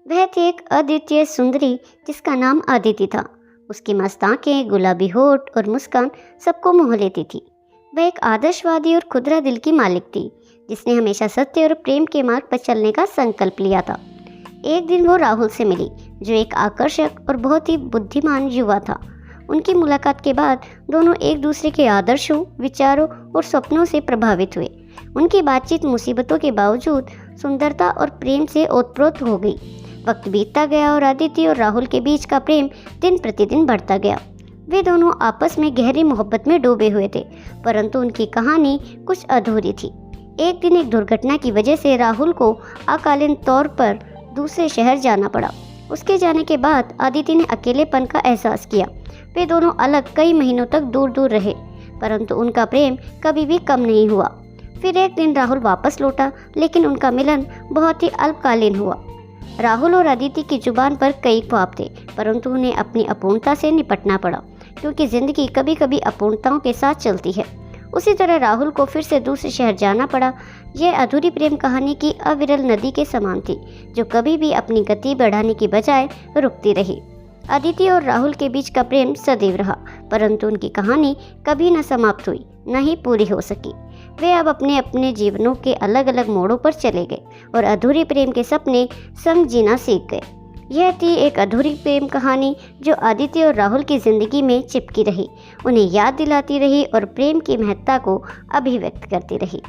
वह थी एक अद्वितीय सुंदरी जिसका नाम अदिति था। उसकी मस्त आंखें, गुलाबी होठ और मुस्कान सबको मोह लेती थी। वह एक आदर्शवादी और खुदरा दिल की मालिक थी, जिसने हमेशा सत्य और प्रेम के मार्ग पर चलने का संकल्प लिया था। एक दिन वो राहुल से मिली, जो एक आकर्षक और बहुत ही बुद्धिमान युवा था। उनकी मुलाकात के बाद दोनों एक दूसरे के आदर्शों, विचारों और सपनों से प्रभावित हुए। उनकी बातचीत मुसीबतों के बावजूद सुंदरता और प्रेम से ओतप्रोत हो गई। वक्त बीतता गया और अदिति और राहुल के बीच का प्रेम दिन प्रतिदिन बढ़ता गया। वे दोनों आपस में गहरी मोहब्बत में डूबे हुए थे, परंतु उनकी कहानी कुछ अधूरी थी। एक दिन एक दुर्घटना की वजह से राहुल को अकालीन तौर पर दूसरे शहर जाना पड़ा। उसके जाने के बाद अदिति ने अकेलेपन का एहसास किया। वे दोनों अलग कई महीनों तक दूर दूर रहे, परंतु उनका प्रेम कभी भी कम नहीं हुआ। फिर एक दिन राहुल वापस लौटा, लेकिन उनका मिलन बहुत ही अल्पकालीन हुआ। राहुल और अदिति की जुबान पर कई ख्वाब थे, परंतु उन्हें अपनी अपूर्णता से निपटना पड़ा, क्योंकि जिंदगी कभी कभी अपूर्णताओं के साथ चलती है। उसी तरह राहुल को फिर से दूसरे शहर जाना पड़ा। यह अधूरी प्रेम कहानी की अविरल नदी के समान थी, जो कभी भी अपनी गति बढ़ाने की बजाय रुकती रही। अदिति और राहुल के बीच का प्रेम सदैव रहा, परंतु उनकी कहानी कभी न समाप्त हुई, न ही पूरी हो सकी। वे अब अपने अपने जीवनों के अलग अलग मोड़ों पर चले गए और अधूरी प्रेम के सपने संग जीना सीख गए। यह थी एक अधूरी प्रेम कहानी जो अदिति और राहुल की जिंदगी में चिपकी रही, उन्हें याद दिलाती रही और प्रेम की महत्ता को अभिव्यक्त करती रही।